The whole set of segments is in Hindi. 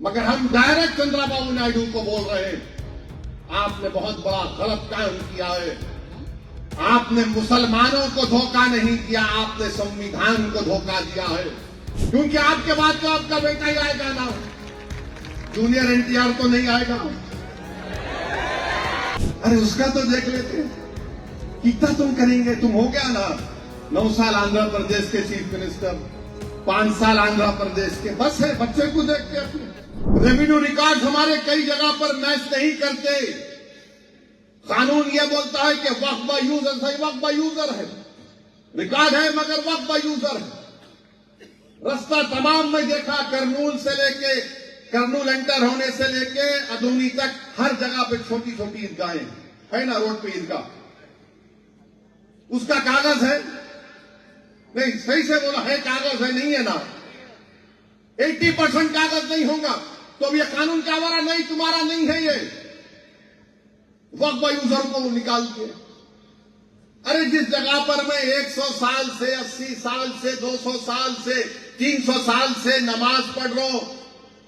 मगर हम डायरेक्ट चंद्रबाबू नायडू को बोल रहे हैं, आपने बहुत बड़ा गलत काम किया है। आपने मुसलमानों को धोखा नहीं दिया, आपने संविधान को धोखा दिया है। क्योंकि आपके बाद तो आपका बेटा ही आएगा ना, जूनियर एनटीआर तो नहीं आएगा। अरे उसका तो देख लेते, कितना तुम करेंगे। तुम हो गया ना 9 साल आंध्र प्रदेश के चीफ मिनिस्टर, 5 साल आंध्र प्रदेश के, बस है। बच्चे को देखते अपने रेवेन्यू रिकॉर्ड हमारे कई जगह पर मैच नहीं करते। कानून यह बोलता है कि वक्फ बाय यूजर, सही वक्फ बाय यूजर है, रिकॉर्ड है मगर वक्फ बाय यूजर है। रास्ता तमाम में देखा, करनूल से लेके, करनूल एंटर होने से लेके अदूनी तक हर जगह पे छोटी छोटी ईदगाहें है ना, रोड पे ईदगाह, उसका कागज है नहीं, सही से बोला है, कागज है नहीं है ना। 80% कागज नहीं होगा तो अब यह कानून का हमारा नहीं, तुम्हारा नहीं है। ये वक्फ बाय यूजर को निकाल दिए। अरे जिस जगह पर मैं 100 साल से, 80 साल से, 200 साल से, 300 साल से नमाज पढ़ रहा हूं,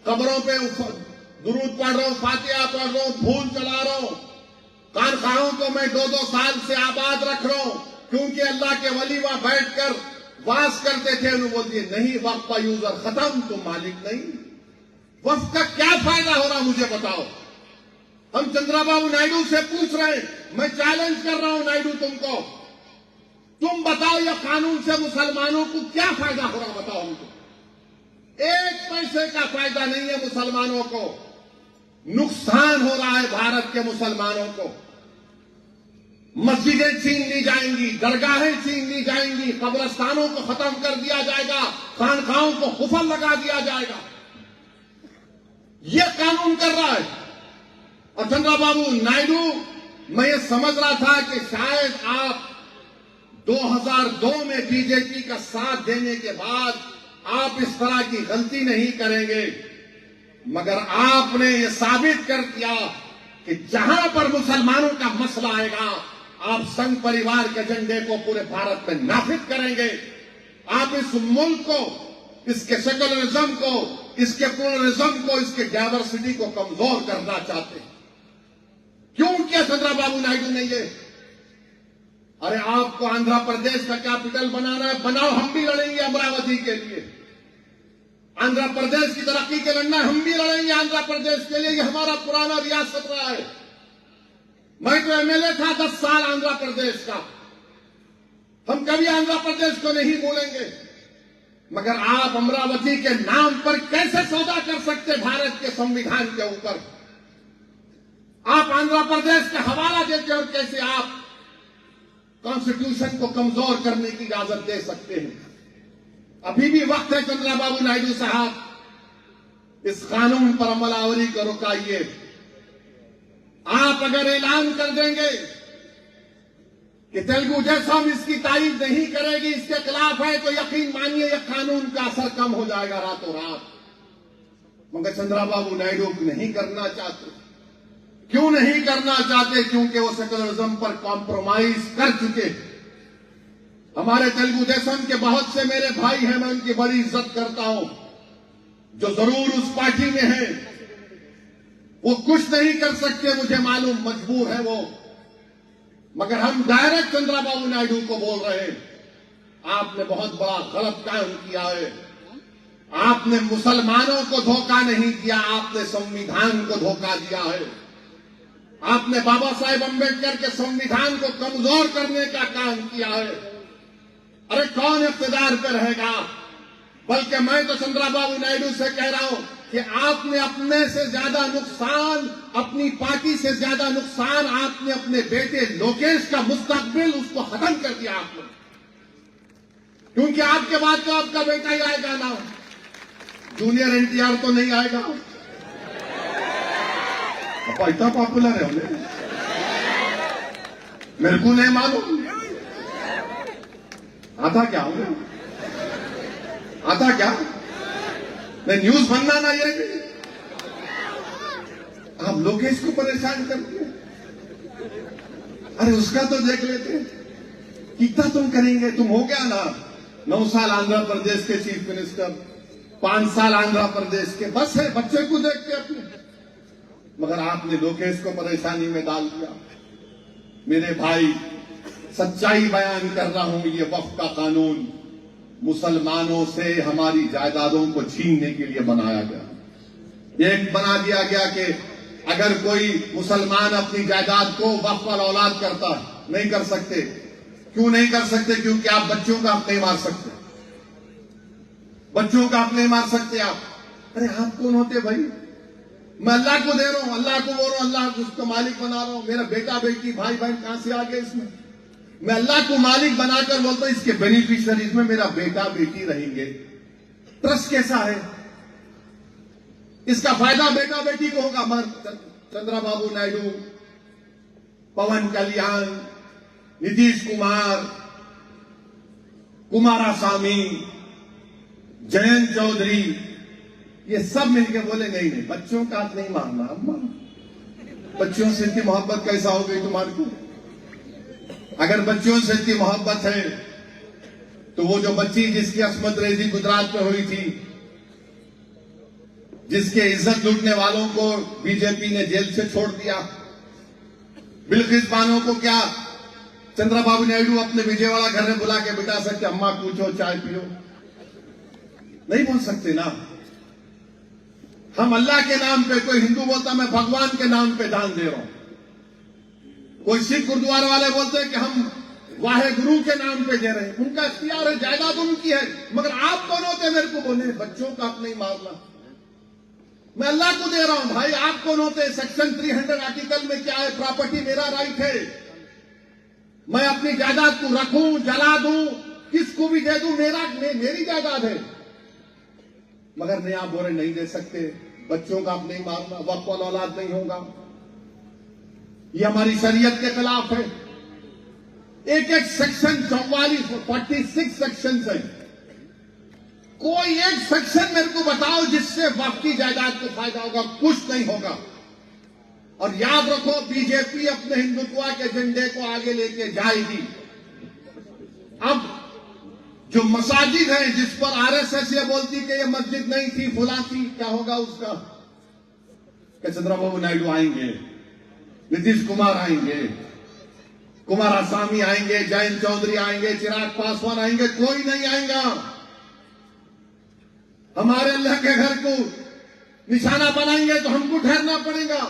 कब्रों पे दुरूद पढ़ रहा हूं, फातिहा पढ़ रहा हूं, फूल चला रहा हूं, कारखानों को मैं 2-2 साल से आबाद रख रहा हूं, क्योंकि अल्लाह के वली वहां बैठकर वास करते थे। उन्होंने बोल दिए नहीं, वक्फ बाय यूजर खत्म, तुम मालिक नहीं। वक्फ का क्या फायदा हो रहा मुझे बताओ। हम चंद्रबाबू नायडू से पूछ रहे हैं, मैं चैलेंज कर रहा हूं नायडू तुमको, तुम बताओ यह कानून से मुसलमानों को क्या फायदा हो रहा, बताओ हमको। 1 पैसे का फायदा नहीं है मुसलमानों को, नुकसान हो रहा है भारत के मुसलमानों को। मस्जिदें छीन ली जाएंगी, दरगाहें छीन ली जाएंगी, कब्रस्तानों को खत्म कर दिया जाएगा, खानखाओं को कुफल लगा दिया जाएगा। यह कानून कर रहा है। और चंद्रबाबू नायडू, मैं ये समझ रहा था कि शायद आप 2002 में बीजेपी का साथ देने के बाद आप इस तरह की गलती नहीं करेंगे, मगर आपने ये साबित कर दिया कि जहां पर मुसलमानों का मसला आएगा, आप संघ परिवार के एजेंडे को पूरे भारत में नाफिज करेंगे। आप इस मुल्क को, इसके सेकुलरिज्म को, इसके प्लुरलिज्म को, इसके डाइवर्सिटी को कमजोर करना चाहते हैं। क्यों किया चंद्रबाबू नायडू ने ये? अरे आपको आंध्र प्रदेश का कैपिटल बनाना है, बनाओ, हम भी लड़ेंगे अमरावती के लिए। आंध्र प्रदेश की तरक्की के लड़ना, हम भी लड़ेंगे आंध्र प्रदेश के लिए। ये हमारा पुराना रियासत रहा है। मैं तो एमएलए था 10 साल आंध्र प्रदेश का। हम कभी आंध्र प्रदेश को नहीं भूलेंगे। मगर आप अमरावती के नाम पर कैसे सौदा कर सकते भारत के संविधान के ऊपर? आप आंध्र प्रदेश का हवाला देते और कैसे आप कॉन्स्टिट्यूशन को कमजोर करने की इजाजत दे सकते हैं? अभी भी वक्त है चंद्रबाबू नायडू साहब, इस कानून पर अमलावरी को रुकाइए। आप अगर ऐलान कर देंगे कि तेलुगु देशम इसकी तारीफ नहीं करेगी, इसके खिलाफ है, तो यकीन मानिए यह कानून का असर कम हो जाएगा रातों रात। मगर चंद्रबाबू नायडू नहीं करना चाहते। क्यों नहीं करना चाहते? क्योंकि वो सेकुलरिज्म पर कॉम्प्रोमाइज कर चुके। हमारे तेलुगु देशम के बहुत से मेरे भाई हैं, मैं उनकी बड़ी इज्जत करता हूं, जो जरूर उस पार्टी में हैं। वो कुछ नहीं कर सकते, मुझे मालूम, मजबूर है वो। मगर हम डायरेक्ट चंद्रबाबू नायडू को बोल रहे हैं, आपने बहुत बड़ा गलत काम किया है। आपने मुसलमानों को धोखा नहीं दिया, आपने संविधान को धोखा दिया है। आपने बाबा साहेब अम्बेडकर के संविधान को कमजोर करने का काम किया है। अरे कौन इख्तिदार पे रहेगा? बल्कि मैं तो चंद्रबाबू नायडू से कह रहा हूं कि आपने अपने से ज्यादा नुकसान, अपनी पार्टी से ज्यादा नुकसान आपने अपने बेटे लोकेश का मुस्तकबिल, उसको खत्म कर दिया आपने। क्योंकि आपके बाद तो आपका बेटा ही आएगा ना, जूनियर एनटीआर तो नहीं आएगा। इतना पॉपुलर है उन्हें, मेरे को नहीं मालूम। आता क्या उन्हें? आता क्या? नहीं, न्यूज बनना ना ये भी। आप लोकेश को परेशान करते हैं। अरे उसका तो देख लेते, कितना तुम करेंगे। तुम हो गया ना 9 साल आंध्र प्रदेश के चीफ मिनिस्टर, 5 साल आंध्र प्रदेश के, बस है बच्चे को देख के अपने, मगर आपने लोकेश को परेशानी में डाल दिया। मेरे भाई, सच्चाई बयान कर रहा हूं, ये वक्फ का कानून मुसलमानों से हमारी जायदादों को छीनने के लिए बनाया गया। एक बना दिया गया कि अगर कोई मुसलमान अपनी जायदाद को वक्फ पर औलाद करता है, नहीं कर सकते। क्यों नहीं कर सकते? क्योंकि आप बच्चों का हक नहीं मार सकते, बच्चों का हक नहीं मार सकते आप। अरे आप कौन होते भाई? मैं अल्लाह को दे रहा हूं, अल्लाह को बोल रहा हूं, अल्लाह उसको मालिक बना रहा हूं। मेरा बेटा बेटी भाई बहन कहां से आ गए इसमें? मैं अल्लाह को मालिक बनाकर बोलता हूं इसके बेनिफिशियरीज में मेरा बेटा बेटी रहेंगे। ट्रस्ट कैसा है? इसका फायदा बेटा बेटी को होगा। मगर चंद्रबाबू नायडू, पवन कल्याण, नीतीश कुमार, कुमारास्वामी, जयंत चौधरी, ये सब मिलकर बोले नहीं नहीं, बच्चों का हाथ नहीं मारना। अम्मा, बच्चों से इतनी मोहब्बत कैसा हो गई तुम्हारे को? अगर बच्चों से इतनी मोहब्बत है तो वो जो बच्ची जिसकी अस्मत रेजी गुजरात में हुई थी, जिसके इज्जत लूटने वालों को बीजेपी ने जेल से छोड़ दिया, बिल्किस बानो को क्या चंद्रबाबू नायडू अपने विजयवाड़ा घर में बुला के बिठा सकते? अम्मा पूछो, चाय पियो? नहीं बोल सकते ना। हम अल्लाह के नाम पे, कोई हिंदू बोलता मैं भगवान के नाम पे दान दे रहा हूं, कोई सिख गुरुद्वारा वाले बोलते हैं कि हम वाहे गुरु के नाम पे दे रहे हैं। उनका इख्तियार है, जायदाद उनकी है, मगर आप कौन होते मेरे को बोले बच्चों का हक नहीं मारना? मैं अल्लाह को दे रहा हूं भाई, आप कौन होते? सेक्शन 300 आर्टिकल में क्या है? प्रॉपर्टी मेरा राइट है, मैं अपनी जायदाद को रखूं, जला दूं, किसको भी दे दूं, मेरी जायदाद है। मगर नहीं, आप बोले नहीं दे सकते, बच्चों का हक नहीं मारना, वक्फ वाला औलाद नहीं होगा। ये हमारी शरीयत के खिलाफ है। एक एक सेक्शन 46 सेक्शन है, कोई एक सेक्शन मेरे को बताओ जिससे वक्फ की जायदाद को फायदा होगा? कुछ नहीं होगा। और याद रखो, बीजेपी अपने हिंदुत्व के एजेंडे को आगे लेके जाएगी। अब जो मसाजिद है जिस पर आरएसएस ये बोलती कि ये मस्जिद नहीं थी, फुला थी, क्या होगा उसका? कि चंद्रबाबू नायडू आएंगे, नीतीश कुमार आएंगे, कुमारास्वामी आएंगे, जयंत चौधरी आएंगे, चिराग पासवान आएंगे, कोई नहीं आएगा। हमारे अल्लाह के घर को निशाना बनाएंगे तो हमको ठहरना पड़ेगा,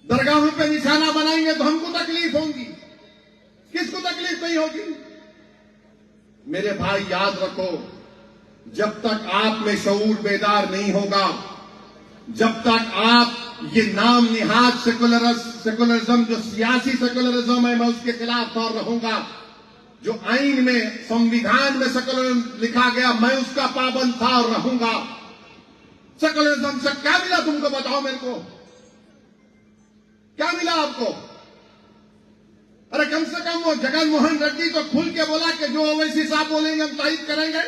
दरगाहों पे निशाना बनाएंगे तो हमको तकलीफ होगी। किसको तकलीफ नहीं होगी? मेरे भाई याद रखो, जब तक आप में शऊर बेदार नहीं होगा, जब तक आप ये नाम निहाद सेकुलरिज्म, जो सियासी सेकुलरिज्म है, मैं उसके खिलाफ और रहूंगा। जो आईन में, संविधान में सेकुलरिज्म लिखा गया, मैं उसका पाबंद था और रहूंगा। सेकुलरिज्म से क्या मिला तुमको? बताओ मेरे को, क्या मिला आपको? अरे कम से कम वो जगन मोहन रेड्डी तो खुल के बोला कि जो ओवैसी साहब बोलेंगे हम तारीफ करेंगे,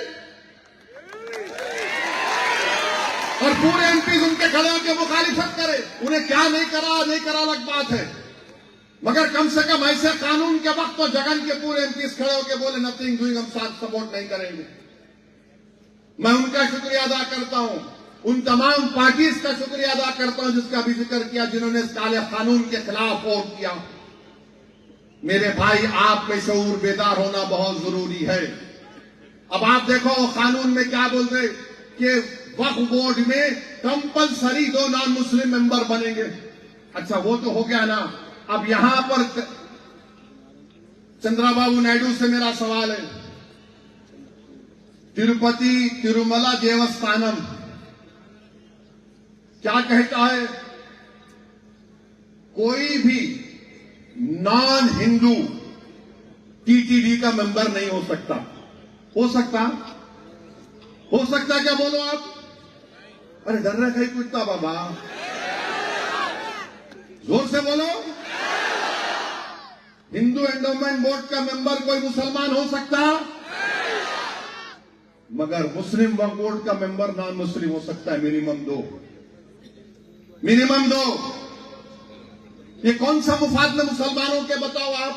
और पूरे एमपी उनके खड़े होकर मुखालिफत करे। उन्हें क्या नहीं करा अलग बात है, मगर कम से कम ऐसे कानून के वक्त तो जगन के पूरे एमपी खड़े होकर बोले नथिंग डूइंग, हम साथ सपोर्ट नहीं करेंगे। मैं उनका शुक्रिया अदा करता हूं, उन तमाम पार्टीज का शुक्रिया अदा करता हूं जिसका भी जिक्र किया, जिन्होंने इस काले कानून के खिलाफ वोट किया। मेरे भाई, आप में शऊर बेदार होना बहुत जरूरी है। अब आप देखो कानून में क्या बोलते कि वक्फ बोर्ड में कंपलसरी 2 नॉन मुस्लिम मेंबर बनेंगे। अच्छा, वो तो हो गया ना। अब यहां पर चंद्रबाबू नायडू से मेरा सवाल है, तिरुपति तिरुमला देवस्थानम क्या कहता है? कोई भी नॉन हिंदू टीटीडी का मेंबर नहीं हो सकता। हो सकता? हो सकता क्या? बोलो आप। अरे डर रहे कहीं कुत्ता बाबा, जोर से बोलो। हिंदू एंडोमेंट बोर्ड का मेंबर कोई मुसलमान हो सकता, मगर मुस्लिम वक्फ बोर्ड का मेंबर नॉन मुस्लिम हो सकता है। मिनिमम 2। ये कौन सा मुफाद में मुसलमानों के बताओ आप?